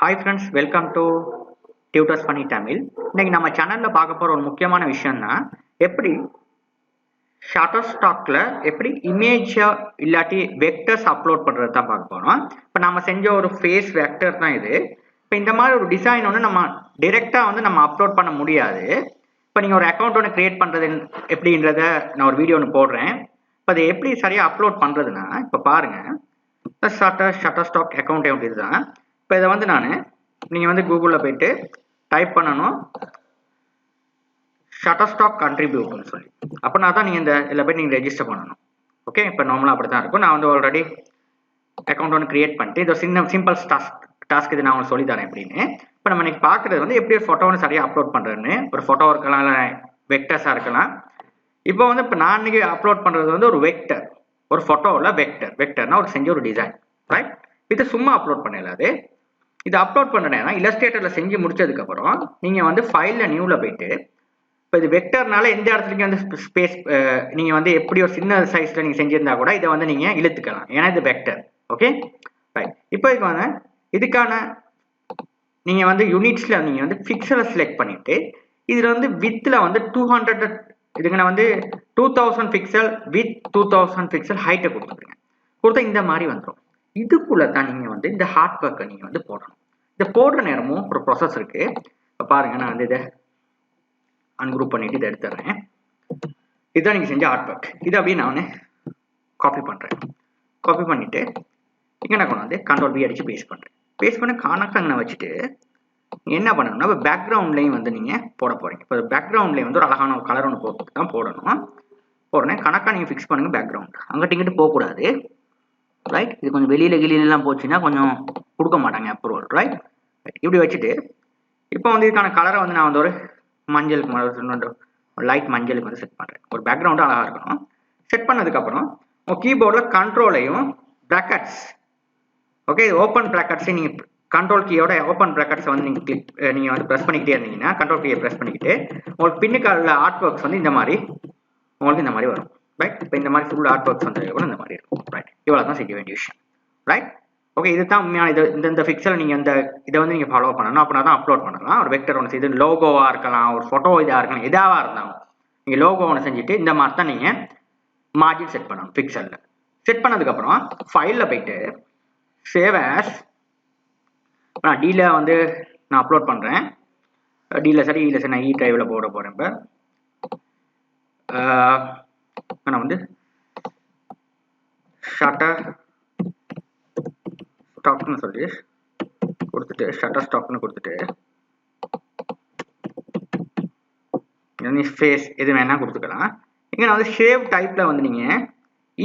Hi friends, welcome to Tutors Funny Tamil. இன்னைக்கு நம்ம சேனல்ல பார்க்க போற ஒரு முக்கியமான விஷயம்னா எப்படி Shutterstockல எப்படி இமேஜ் இல்லாட்டி வெக்டர்ஸ் அப்லோட் பண்றது தான் பார்க்க போறோம். இப்போ நாம செஞ்ச ஒரு ஃபேஸ் வெக்டர் தான் இது. இப்போ இந்த மாதிரி ஒரு டிசைன் ஒன்று நம்ம டைரக்டா நம்ம அப்லோட் பண்ண முடியாது. இப்போ நீங்க ஒரு அக்கௌண்ட் ஒன்று கிரியேட் பண்றது எப்படின்றத நான் ஒரு வீடியோ ஒன்று போடுறேன். இப்போ அதை எப்படி சரியா அப்லோட் பண்றதுன்னா இப்போ பாருங்க. Shutterstock அக்கௌண்ட் எப்படி இதுதான். இப்போ இதை நான் நீங்கள் கூகுளில் போயிட்டு டைப் பண்ணணும் Shutterstock contribute சொல்லி அப்படின்னா தான் நீங்கள் இதில் போய் நீங்கள் ரெஜிஸ்டர் பண்ணணும். ஓகே, இப்போ நார்மலாக அப்படி தான் இருக்கும். நான் ஆல்ரெடி அக்கௌண்ட் ஒன்று கிரியேட் பண்ணிட்டு இது சிம்பிள் டாஸ்க் இது நான் உங்களுக்கு சொல்லி தரேன் எப்படின்னு. இப்போ நம்ம இன்னைக்கு பார்க்குறது எப்படி ஒரு ஃபோட்டோ சரியாக அப்லோட் பண்ணுறதுன்னு. ஒரு ஃபோட்டோ இருக்கலாம், இல்லை வெக்டர்ஸாக இருக்கலாம். இப்போ இப்போ நான் இன்னைக்கு அப்லோட் பண்ணுறது ஒரு வெக்டர், ஒரு ஃபோட்டோவில் வெக்டர்னா ஒரு செஞ்ச ஒரு டிசைன், ரைட்? இது சும்மா அப்லோட் பண்ணலாது. இது அப்லோட் பண்ணுறேன்னா இல்லஸ்ட்ரேட்டரில் செஞ்சு முடிச்சதுக்கப்புறம் நீங்கள் ஃபைலில் நியூவில் போயிட்டு இப்போ இது வெக்டர்னால எந்த இடத்துலையும் ஸ்பேஸ் நீங்கள் எப்படி ஒரு சின்ன சைஸில் நீங்கள் செஞ்சுருந்தா கூட இதை நீங்கள் இழுத்துக்கலாம், ஏன்னா இது வெக்டர். Okay, right. இப்போ இதுக்கான நீங்கள் யூனிட்ஸில் நீங்கள் பிக்சலை செலக்ட் பண்ணிவிட்டு இதில் வித்தில் 200 இதுக்கு நான் 2000 பிக்சல் வித் 2000 பிக்சல் ஹைட்டை கொடுத்துருங்க. கொடுத்தா இந்த மாதிரி வந்துடும். இதுக்குள்ள தான் நீங்கள் இந்த ஹார்ட் ஒர்க்கை நீங்கள் போடணும். இதை போடுற நேரமும் ஒரு ப்ராசஸ் இருக்கு. இப்போ பாருங்க, நான் இதை அன்குரூப் பண்ணிட்டு இதை எடுத்துறேன். இதுதான் நீங்கள் செஞ்ச ஹார்ட் ஒர்க். இது அப்படியே நான் காப்பி பண்ணுறேன். காப்பி பண்ணிட்டு இங்கே நான் கொண்டு கண்ட்ரோல் பி அடிச்சு பேஸ்ட் பண்ணுறேன். பேஸ்ட் பண்ண கணக்கங்க வச்சுட்டு என்ன பண்ணணும்னா இப்போ பேக்ரவுண்ட்லையும் நீங்கள் போட போறீங்க. இப்போ பேக்ரவுண்ட்லேயும் ஒரு அழகான ஒரு கலர் ஒன்று போட்டு தான் போடணும். போடுறேன் கணக்காக நீங்கள் ஃபிக்ஸ் பண்ணுங்க. பேக்ரவுண்ட் அங்கிட்ட இங்கிட்டு போகக்கூடாது, ரைட்? இது கொஞ்சம் வெளியிலலாம் போச்சுன்னா கொஞ்சம் கொடுக்க மாட்டாங்க அப்ரூவல், ரைட்? இப்படி வச்சுட்டு இப்போ இதுக்கான கலரை நான் ஒரு மஞ்சளுக்கு லைட் மஞ்சளுக்கு செட் பண்ணுறேன். ஒரு பேக்ரவுண்டு அழகாக இருக்கணும். செட் பண்ணதுக்கப்புறம் உங்கள் கீபோர்டில் கண்ட்ரோலையும் ப்ராக்கெட்ஸ், ஓகே, ஓப்பன் ப்ராக்கெட்ஸை நீங்கள் கண்ட்ரோல் கீயோட ஓப்பன் ப்ராக்கெட்ஸை நீங்கள் ப்ரெஸ் பண்ணிக்கிட்டே இருந்தீங்கன்னா கண்ட்ரோல் கீயை ப்ரெஸ் பண்ணிக்கிட்டு உங்களுக்கு பின்னுக்கால ஆர்ட் ஒர்க்ஸ் இந்த மாதிரி உங்களுக்கு இந்த மாதிரி வரும், ரைட்? இப்போ இந்த மாதிரி ஃபுல் ஆர்ட் ஒர்க்ஸ் கூட இந்த மாதிரி இருக்கும், ரைட்? இவ்வளோ தான் செய்ய வேண்டிய விஷயம், ரைட்? ஓகே, இதுதான் உண்மையான இந்த பிக்சலை நீங்கள் இதை நீங்கள் ஃபாலோ பண்ணணும். அப்படின்னா தான் அப்லோட் பண்ணலாம். ஒரு வெக்டர் ஒன்று செய்து லோகோவாக இருக்கலாம், ஒரு ஃபோட்டோ இதாக இருக்கலாம், எதாவாக இருந்தாலும் நீங்கள் லோகோ ஒன்று செஞ்சுட்டு இந்த மாதிரி தான் நீங்கள் மார்ஜின் செட் பண்ணணும். பிக்சலில் செட் பண்ணதுக்கப்புறம் ஃபைலில் போயிட்டு சேவ் ஆஸ் நான் டீல நான் அப்லோட் பண்ணுறேன். டீல சரி இல்லை சார், நான் இ டிரைவில் போட போகிறேன். இப்போ நான் Shutterstockனு சொல்லி கொடுத்துட்டு Shutterstockனு கொடுத்துட்டு ஃபேஸ் எது வேணா கொடுத்துக்கலாம். இங்கே நான் ஷேவ் டைப்பில் நீங்கள்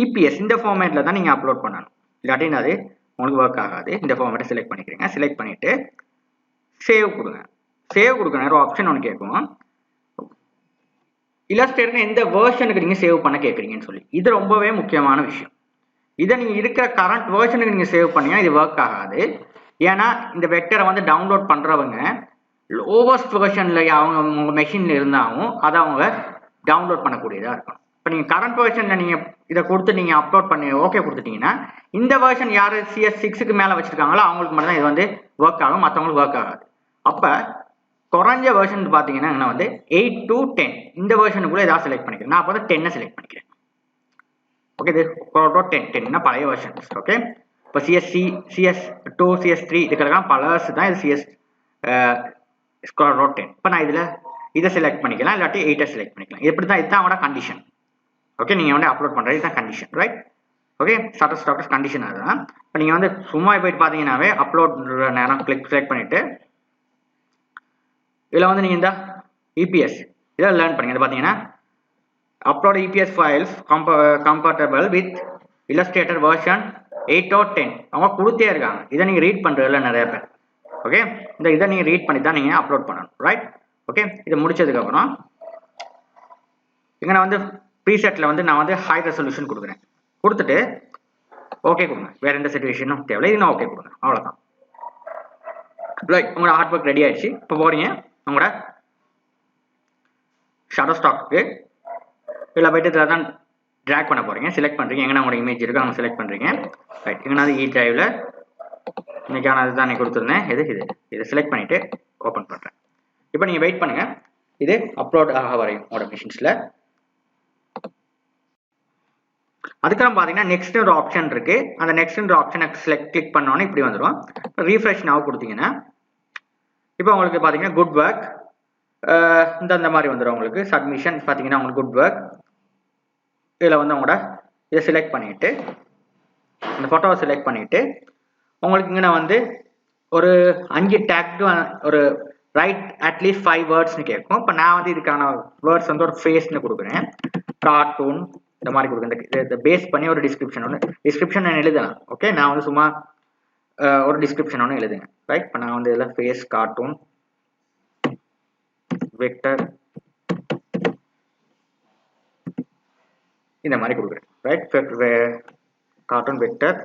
இபிஎஸ் இந்த ஃபார்மேட்டில் தான் நீங்கள் அப்லோட் பண்ணணும். இல்லாட்டின்னு அது உங்களுக்கு ஒர்க் ஆகாது. இந்த ஃபார்மேட்டை செலக்ட் பண்ணிக்கிறீங்க. செலக்ட் பண்ணிவிட்டு சேவ் கொடுங்க. சேவ் கொடுக்க நேரம் ஆப்ஷன் ஒன்று கேட்கும், இல்லஸ்ட்ரேட்டர் எந்த வேர்ஷனுக்கு நீங்கள் சேவ் பண்ண கேட்குறீங்கன்னு சொல்லி. இது ரொம்பவே முக்கியமான விஷயம். இதை நீங்கள் இருக்கிற கரண்ட் வேர்ஷனுக்கு நீங்கள் சேவ் பண்ணீங்கன்னா இது ஒர்க் ஆகாது. ஏன்னா இந்த வெக்டரை டவுன்லோட் பண்ணுறவங்க லோவஸ்ட் வேர்ஷனில் அவங்க உங்கள் மெஷினில் இருந்தாலும் அதை அவங்க டவுன்லோட் பண்ணக்கூடியதாக இருக்கணும். இப்போ நீங்கள் கரண்ட் வேர்ஷனில் நீங்கள் இதை கொடுத்து நீங்கள் அப்லோட் பண்ணி ஓகே கொடுத்துட்டீங்கன்னா இந்த வேர்ஷன் யார் CS6க்கு மேலே வச்சுருக்காங்களோ அவங்களுக்கு மட்டும் தான் இது ஒர்க் ஆகும், மற்றவங்களுக்கு ஒர்க் ஆகாது. அப்போ குறைஞ்ச வேர்ஷன் பார்த்தீங்கன்னா நான் 8 to 10 இந்த வேர்ஷனுக்குள்ளே ஏதாவது செலக்ட் பண்ணிக்கிறேன். நான் அப்போ 10 செலக்ட் பண்ணிக்கிறேன். ஓகே, இது 10 பழைய வேர்ஷன்ஸ். ஓகே, இப்போ CS2 CS3 இதுக்கெல்லாம் பழசு தான். இது CS10. இப்போ நான் இதை செலக்ட் பண்ணிக்கலாம், இல்லாட்டி 8 செலக்ட் பண்ணிக்கலாம். இப்படி தான் இதுதான் அவங்களோட கண்டிஷன். ஓகே, நீங்கள் அப்லோட் பண்ணுறது இதுதான் condition, right? Okay, Shutterstock condition அதுதான். இப்போ நீங்கள் சும்மா போயிட்டு பார்த்தீங்கன்னாவே அப்லோட் நேரம் செலக்ட் பண்ணிவிட்டு இதில் நீங்கள் இந்த இபிஎஸ் இதை லேர்ன் பண்ணுங்க. இது பார்த்தீங்கன்னா upload EPS files compatible with Illustrator version 8 or 10 அவங்க கொடுத்தே இருக்காங்க. இதை நீங்கள் ரீட் பண்ணுறதுல நிறைய பேர். ஓகே, இதை நீங்கள் ரீட் பண்ணி தான் நீங்கள் அப்லோட் பண்ணணும், ரைட்? ஓகே, இதை முடிச்சதுக்கப்புறம் இங்கே நான் ப்ரீசெட்டில் நான் ஹை ரெசல்யூஷன் கொடுக்குறேன். கொடுத்துட்டு ஓகே கொடுங்க. வேறு எந்த சிச்சுவேஷனும் தேவையில்லை, இது நான் ஓகே கொடுங்க. அவ்வளோதான், ரைட்? உங்களோட ஆர்ட் ஒர்க் ரெடி ஆயிடுச்சு. இப்போ போகிறீங்க உங்களோட Shutterstockக்கு. இதில் போய்ட்டு இதில் தான் ட்ராக் பண்ண போகிறீங்க. செலக்ட் பண்ணுறீங்க, எங்கே உங்களோட இமேஜ் இருக்குது அவங்க செலக்ட் பண்ணுறீங்க, ரைட்? இங்கே நான் இ டிரைவில் இன்னைக்கான அதுதான் நீ கொடுத்துருந்தேன். இது செலக்ட் பண்ணிட்டு ஓப்பன் பண்ணுறேன். இப்போ நீங்கள் வெயிட் பண்ணுங்க, இது அப்லோட் ஆக வரையும் உங்களோட மிஷின்ஸில். அதுக்கப்புறம் பார்த்தீங்கன்னா நெக்ஸ்ட் ஒரு ஆப்ஷன் இருக்கு. அந்த நெக்ஸ்ட் ஆப்ஷனை கிளிக் பண்ணோன்னே இப்படி வந்துடும். ரீஃப்ரெஷ் நவ் கொடுத்தீங்கன்னா இப்போ உங்களுக்கு பார்த்தீங்கன்னா குட் ஒர்க் இந்த மாதிரி வந்துடும். உங்களுக்கு சப்மிஷன் பார்த்தீங்கன்னா உங்களுக்கு குட் ஒர்க். இதில் வந்து உங்களோட இதை செலக்ட் பண்ணிட்டு இந்த ஃபோட்டோவை செலக்ட் பண்ணிட்டு உங்களுக்கு இங்கே வந்து ஒரு 5 டேக் ஒரு ரைட் அட்லீஸ்ட் 5 வேர்ட்ஸ்னு கேட்கும். இப்போ நான் வந்து இதுக்கான வேர்ட்ஸ் வந்து ஒரு ஃபேஸ்னு கொடுக்குறேன், கார்ட்டூன் இந்த மாதிரி கொடுக்குறேன். இந்த பேஸ் பண்ணி ஒரு டிஸ்கிரிப்ஷன் நான் எழுதலாம். ஓகே, நான் வந்து சும்மா ஒரு டிஸ்கிரிப்ஷன் ஒன்று எழுதுங்க. ரைட், இப்போ நான் வந்து இதில் ஃபேஸ் கார்ட்டூன் வெக்டர் இந்த மாதிரி கொடுக்குறேன். ரைட், கார்ட்டூன் வெக்டர்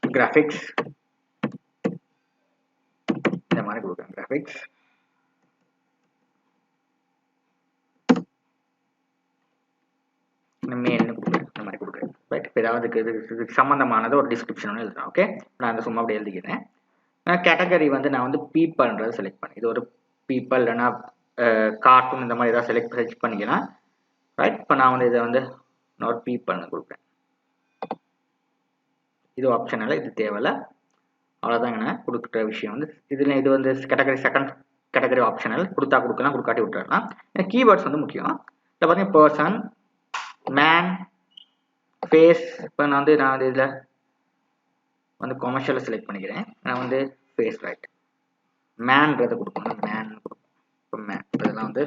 கிராஃபிக்ஸ் இந்த மாதிரி கொடுக்குறேன். கிராஃபிக்ஸ் மேல்னு கொடுக்குறேன். இந்த மாதிரி கொடுக்குறேன். ரைட், இப்போ ஏதாவது இதுக்கு சம்மந்தமானது ஒரு டிஸ்கிரிப்ஷன் ஒன்று எழுதுறேன். ஓகே, நான் அந்த சும்மா அப்படி எழுதிக்கிறேன். கேட்டகரி வந்து நான் வந்து பீப்பிள்ன்றது செலக்ட் பண்ணேன். இது ஒரு பீப்பிள் இல்லைன்னா கார்ட்டூன் இந்த மாதிரி ஏதாவது செலக்ட் பண்ணிக்கலாம். ரைட், இப்போ நான் வந்து இதை வந்து ஒரு பீப்பிள்னு கொடுக்குறேன். இது ஆப்ஷனல், இது தேவையில்லை. அவ்வளோதாங்க நான் கொடுக்குற விஷயம் வந்து இதில். இது வந்து கேட்டகரி செகண்ட் கேட்டகரி ஆப்ஷனல், கொடுத்தா கொடுக்கலாம், கொடுக்காட்டி விட்டுறலாம். கீவேர்ட்ஸ் வந்து முக்கியம். இதில் பார்த்தீங்கன்னா பர்சன், மேன், ஃபேஸ். இப்போ நான் வந்து இதில் வந்து கொமர்ஷியலை செலக்ட் பண்ணிக்கிறேன். நான் வந்து ஃபேஸ். ரைட், மேன்றதை கொடுக்கணும். மேன் கொடுக்கணும். இப்போ மேன் இதெல்லாம் வந்து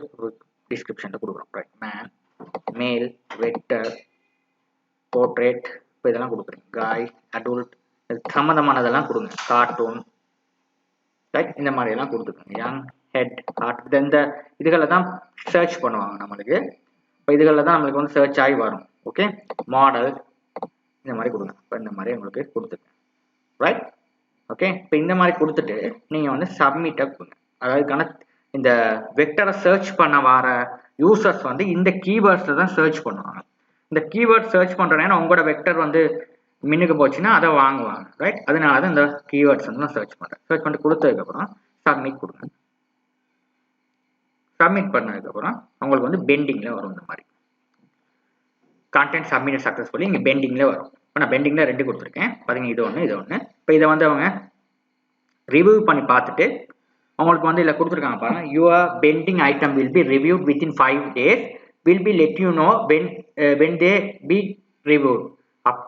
டிஸ்கிரிப்ஷனில் கொடுக்குறோம். ரைட், மேன், மேல், வெக்டர், போர்ட்ரேட் இப்போ இதெல்லாம் கொடுக்குறேன். காய், அடல்ட் சம்மந்தமானதெல்லாம் கொடுங்க. கார்ட்டூன். ரைட், இந்த மாதிரி எல்லாம் கொடுத்துக்கோங்க. யங், ஹெட், ஹார்ட் இந்த இதுகளில் தான் சர்ச் பண்ணுவாங்க நம்மளுக்கு. இப்போ இதுகளில் தான் நம்மளுக்கு வந்து சர்ச் ஆகி வரும். ஓகே, மாடல் இந்த மாதிரி கொடுங்க. இப்போ இந்த மாதிரி உங்களுக்கு கொடுத்துருங்க. Right, okay. இப்போ இந்த மாதிரி கொடுத்துட்டு நீங்கள் வந்து சப்மிட்டை கொடுங்க. அதாவது இந்த வெக்டரை சர்ச் பண்ண வர யூசர்ஸ் வந்து இந்த கீவேர்ட்ஸில் தான் சர்ச் பண்ணுவாங்க. இந்த கீவேர்ட் சர்ச் பண்ணுறேன்னா உங்களோட வெக்டர் வந்து மின்னுக்கு போச்சுன்னா அதை வாங்குவாங்க. ரைட், அதனால தான் இந்த கீவேர்ட்ஸ் வந்து நான் சர்ச் பண்ணுறேன். சர்ச் பண்ணிட்டு கொடுத்ததுக்கப்புறம் சப்மிட் கொடுங்க. சப்மிட் பண்ணதுக்கப்புறம் உங்களுக்கு வந்து பெண்டிங்கில் வரும். இந்த மாதிரி கான்டென்ட் சப்மிட் சக்ஸஸ்ஃபுல்லி இங்கே பெண்டிங்கில் வரும். இப்போ நான் பெண்டிங்கில் 2 கொடுத்துருக்கேன். பார்த்தீங்கன்னா இது ஒன்று, இது ஒன்று. இப்போ இதை வந்து அவங்க ரிவ்யூ பண்ணி பார்த்துட்டு அவங்களுக்கு வந்து இதில் கொடுத்துருக்காங்க பாருங்கள். Your pending item will be reviewed within 5 days, will be let you know when they be reviewed.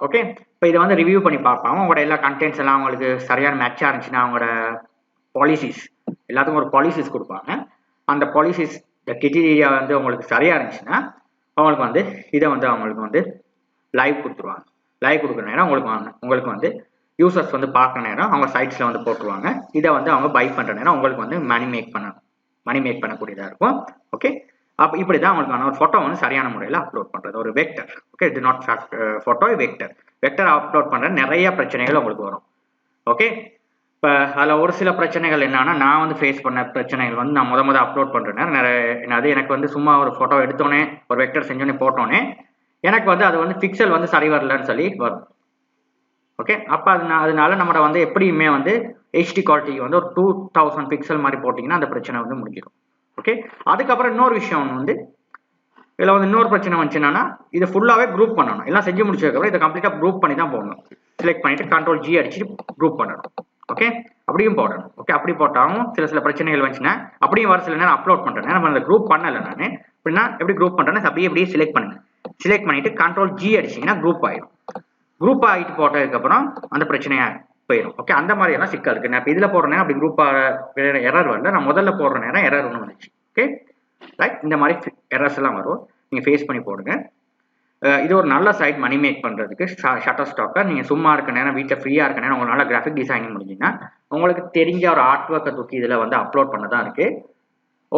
Okay, இப்போ இதை வந்து ரிவ்யூ பண்ணி பார்ப்பாங்க. உங்களோட எல்லா கண்டென்ட்ஸ் எல்லாம் அவங்களுக்கு சரியான மேட்சாக இருந்துச்சுன்னா அவங்களோட பாலிசிஸ் எல்லாத்துக்கும் ஒரு பாலிசிஸ் கொடுப்பாங்க. அந்த பாலிசிஸ் கிரிட்டீரியா வந்து உங்களுக்கு சரியாக இருந்துச்சுன்னா அவங்களுக்கு வந்து இதை வந்து அவங்களுக்கு வந்து லைவ் கொடுத்துருவாங்க. லைவ் கொடுக்குற நேரம் உங்களுக்கு வந்து யூசர்ஸ் வந்து பார்க்குற நேரம் அவங்க சைட்ஸில் வந்து போட்டுருவாங்க. இதை வந்து அவங்க பை பண்ணுற நேரம் உங்களுக்கு வந்து மணி மேக் பண்ணக்கூடியதாக இருக்கும். ஓகே, அப்போ இப்படி தான் அவங்களுக்கான ஒரு ஃபோட்டோ வந்து சரியான முறையில் அப்லோட் பண்ணுறது. ஒரு வெக்டர். ஓகே, இது நாட் ஃபோட்டோ, வெக்டர் அப்லோட் பண்ணுற நிறைய பிரச்சனைகள் உங்களுக்கு வரும். ஓகே, இப்போ அதில் ஒரு சில பிரச்சனைகள் என்னன்னா, நான் வந்து ஃபேஸ் பண்ண பிரச்சனைகள் வந்து நான் முத அப்லோட் பண்ணுறேன். அது எனக்கு வந்து சும்மா ஒரு ஃபோட்டோ எடுத்தோன்னே ஒரு வெக்டர் செஞ்சோன்னே போட்டோன்னே எனக்கு வந்து அது வந்து பிக்சல் வந்து சரி வரலன்னு சொல்லி வரும். ஓகே, அப்போ அதனால நம்மளோட வந்து எப்படியுமே வந்து HD குவாலிட்டிக்கு வந்து ஒரு 2000 பிக்சல் மாதிரி போட்டிங்கன்னா அந்த பிரச்சனை வந்து முடிஞ்சிடும். ஓகே, அதுக்கப்புறம் இன்னொரு விஷயம் வந்து இதில் வந்து இன்னொரு பிரச்சனை வந்துச்சுன்னா இதை ஃபுல்லாகவே குரூப் பண்ணணும். எல்லாம் செஞ்சு முடிச்சதுக்கப்புறம் இதை கம்ப்ளீட்டாக குரூப் பண்ணி தான் போடணும். செலக்ட் பண்ணிட்டு Ctrl+G அடிச்சுட்டு குரூப் பண்ணணும். ஓகே, அப்படியும் போடணும். ஓகே, அப்படி போட்டாலும் சில பிரச்சனைகள் வந்துச்சுன்னா அப்படியும் வர சில நேரம் அப்லோட் பண்ணுறேன். நம்ம அந்த குரூப் பண்ணலை நான் அப்படின்னா எப்படி குரூப் பண்ணுறேன்னா அப்படியே செலக்ட் பண்ணுங்க. செலக்ட் பண்ணிட்டு Ctrl+G அடிச்சிங்கன்னா குரூப் ஆயிடும். குரூப் ஆகிட்டு போட்டதுக்கப்புறம் அந்த பிரச்சனையாக போயிடும். ஓகே, அந்த மாதிரி எல்லாம் சிக்கல் இருக்குது. நான் இப்போ இதில் போடுற நேரம் அப்படி குரூப்பாக எரர் வரல. நான் முதல்ல போடுற நேரம் எரர் ஒன்று வந்துச்சு. ஓகே, ரைட், இந்த மாதிரி எரர்ஸ் எல்லாம் வரும். நீங்கள் ஃபேஸ் பண்ணி போடுங்க. இது ஒரு நல்ல சைட் மணி மேக் பண்ணுறதுக்கு. ஷட்டர்ஸ்டாக்கை நீங்கள் சும்மா இருக்க நேரம் வீட்டில் ஃப்ரீயாக இருக்க நேரம் உங்களுக்கு நல்ல கிராஃபிக் டிசைனிங் முடிஞ்சுன்னா உங்களுக்கு தெரிஞ்ச ஒரு ஆர்ட் ஒர்க்கை தூக்கி இதில் வந்து அப்லோட் பண்ண தான் இருக்குது.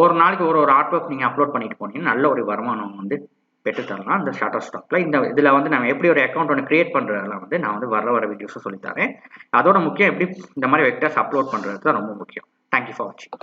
ஒரு நாளைக்கு ஒரு ஆர்ட் ஒர்க் நீங்கள் அப்லோட் பண்ணிட்டு போனீங்கன்னா நல்ல ஒரு வருமானம் வந்து பெற்று தரலாம் இந்த ஷட்டர்ஸ்டாக்ல. இதில் வந்து நம்ம எப்படி ஒரு அக்கௌண்ட் ஒன்று கிரியேட் பண்ணுறதுலாம் வந்து நான் வந்து வர வீடியோஸை சொல்லித்தரேன். அதோட முக்கியம் எப்படி இந்த மாதிரி வெக்டர்ஸ் அப்லோட் பண்ணுறது தான் ரொம்ப முக்கியம். தேங்க்யூ ஃபார் வாட்சிங்.